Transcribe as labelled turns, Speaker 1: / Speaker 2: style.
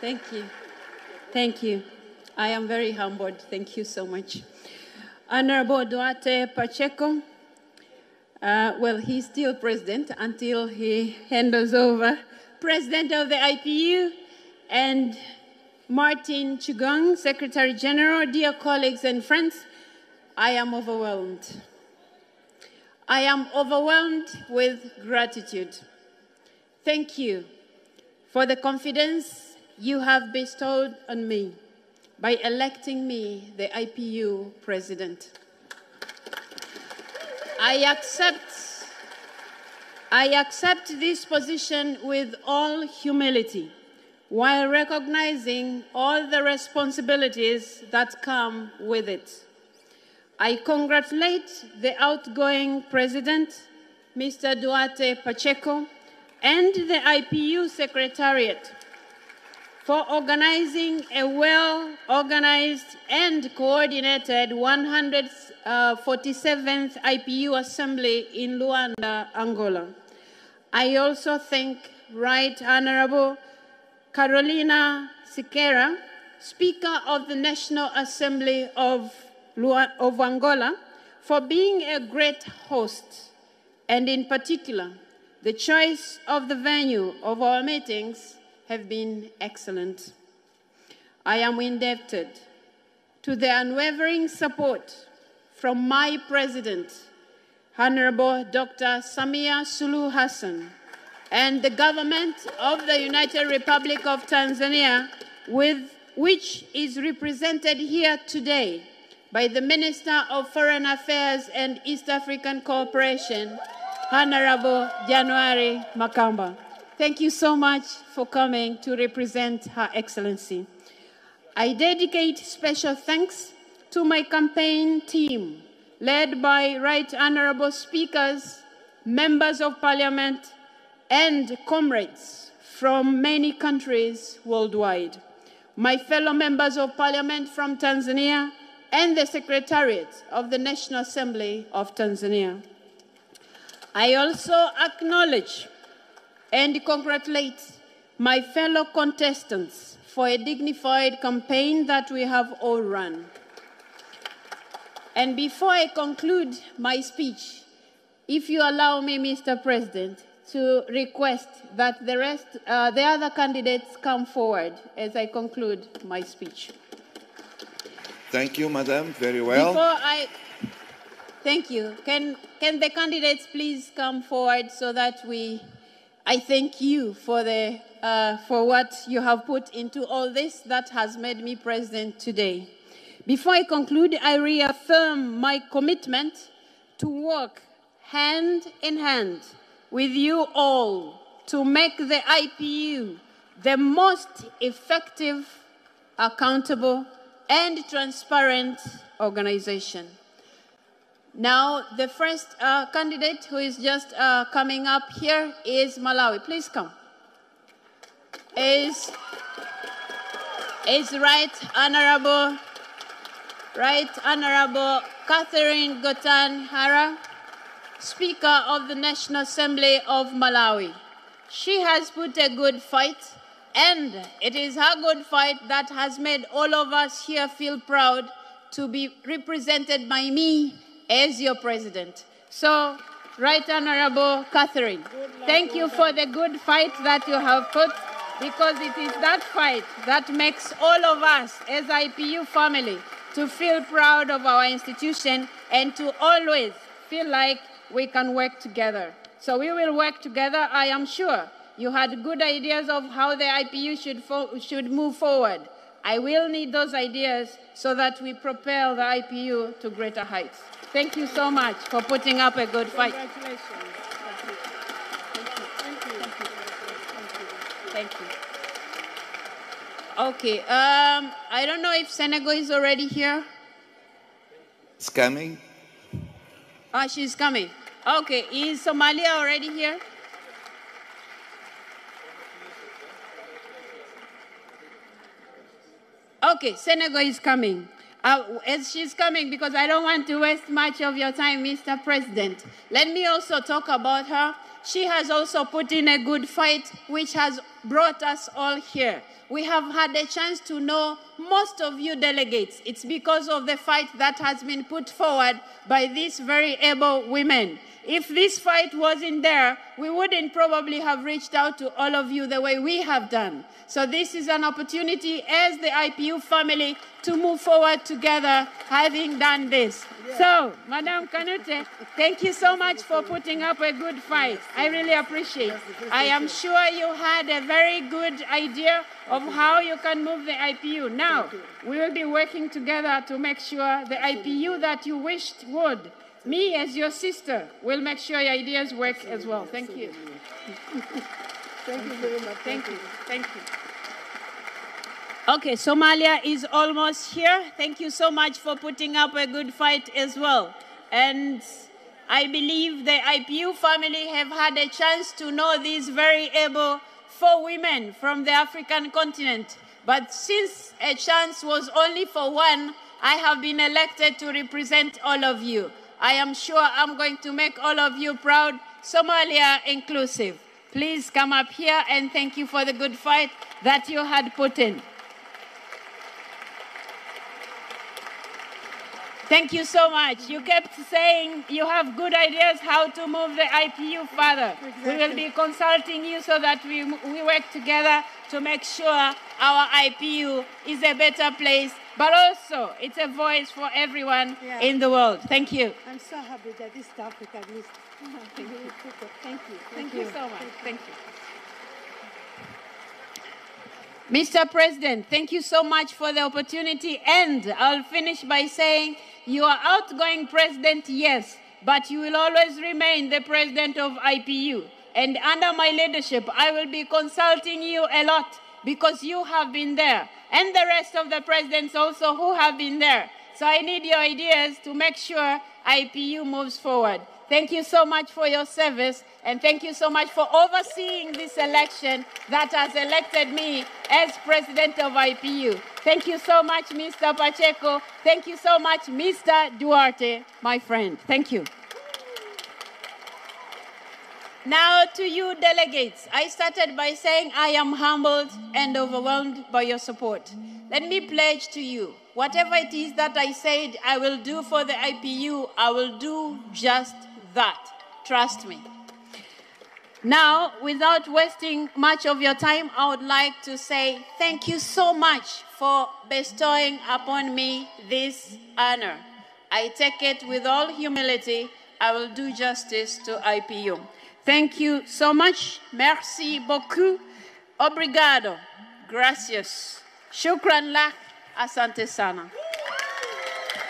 Speaker 1: Thank you. Thank you. I am very humbled. Thank you so much. Honorable Duarte Pacheco, well, he's still president until he handles over president of the IPU, and Martin Chugong, Secretary General. Dear colleagues and friends, I am overwhelmed. I am overwhelmed with gratitude. Thank you for the confidence you have bestowed on me by electing me the IPU president. I accept this position with all humility, while recognizing all the responsibilities that come with it. I congratulate the outgoing president, Mr. Duarte Pacheco, and the IPU Secretariat for organizing a well-organized and coordinated 147th IPU Assembly in Luanda, Angola. I also thank Right Honorable Carolina Siqueira, Speaker of the National Assembly of Angola, for being a great host, and in particular, the choice of the venue of our meetings have been excellent. I am indebted to the unwavering support from my president, Honorable Dr. Samia Suluhu Hassan, and the government of the United Republic of Tanzania, which is represented here today by the Minister of Foreign Affairs and East African Cooperation, Honorable January Makamba. Thank you so much for coming to represent Her Excellency. I dedicate special thanks to my campaign team, led by Right Honorable Speakers, Members of Parliament, and comrades from many countries worldwide, my fellow Members of Parliament from Tanzania, and the Secretariat of the National Assembly of Tanzania. I also acknowledge and congratulate my fellow contestants for a dignified campaign that we have all run. And before I conclude my speech, if you allow me, Mr. President, to request that the other candidates come forward as I conclude my speech.
Speaker 2: Thank you, Madam. Very well.
Speaker 1: Thank you. Can the candidates please come forward so that I thank you for what you have put into all this that has made me president today. Before I conclude, I reaffirm my commitment to work hand in hand with you all to make the IPU the most effective, accountable, and transparent organization. Now, the first candidate who is just coming up here is Malawi. Please come. Is Right Honorable Catherine Gotan Hara, Speaker of the National Assembly of Malawi. She has put a good fight, and it is her good fight that has made all of us here feel proud to be represented by me as your president. So, Right Honorable Catherine, thank you for the good fight that you have put, because it is that fight that makes all of us as IPU family to feel proud of our institution and to always feel like we can work together. So we will work together. I am sure you had good ideas of how the IPU should move forward. I will need those ideas so that we propel the IPU to greater heights. Thank you so much for putting up a good fight.
Speaker 3: Congratulations.
Speaker 1: Thank you. Okay, I don't know if Senegal is already here.
Speaker 2: It's coming.
Speaker 1: Ah, she's coming. Okay, is Somalia already here? Okay, Senegal is coming. as she's coming, because I don't want to waste much of your time, Mr. President, let me also talk about her. She has also put in a good fight, which has brought us all here. We have had a chance to know most of you delegates. It's because of the fight that has been put forward by these very able women. If this fight wasn't there, we wouldn't probably have reached out to all of you the way we have done. So this is an opportunity as the IPU family to move forward together, having done this. Yeah. So, Madam Kanute, thank you so much for putting up a good fight. I really appreciate it. I am sure you had a very good idea of how you can move the IPU. Now, we will be working together to make sure the IPU that you wished would. Me, as your sister, will make sure your ideas work as well. Thank you.
Speaker 3: Thank you very much.
Speaker 1: Thank you. Thank you. Okay, Somalia is almost here. Thank you so much for putting up a good fight as well. And I believe the IPU family have had a chance to know these very able 4 women from the African continent. But since a chance was only for one, I have been elected to represent all of you. I am sure I'm going to make all of you proud, Somalia inclusive. Please come up here, and thank you for the good fight that you had put in. Thank you so much. You kept saying you have good ideas how to move the IPU further. Exactly. We will be consulting you so that we work together to make sure our IPU is a better place, but also it's a voice for everyone in the world. Thank you.
Speaker 3: I'm so happy that East Africa is.
Speaker 1: Thank you. Thank you. Thank you so much. Thank you. Mr. President, thank you so much for the opportunity, and I'll finish by saying you are outgoing president, yes, but you will always remain the president of IPU. And under my leadership, I will be consulting you a lot because you have been there, and the rest of the presidents also who have been there. So I need your ideas to make sure IPU moves forward. Thank you so much for your service, and thank you so much for overseeing this election that has elected me as president of IPU. Thank you so much, Mr. Pacheco. Thank you so much, Mr. Duarte, my friend. Thank you. Now to you delegates, I started by saying I am humbled and overwhelmed by your support. Let me pledge to you, whatever it is that I said I will do for the IPU, I will do just that. Trust me. Now, without wasting much of your time, I would like to say thank you so much for bestowing upon me this honor. I take it with all humility. I will do justice to IPU. Thank you so much. Merci beaucoup. Obrigado. Gracias. Shukran lak. Asante sana.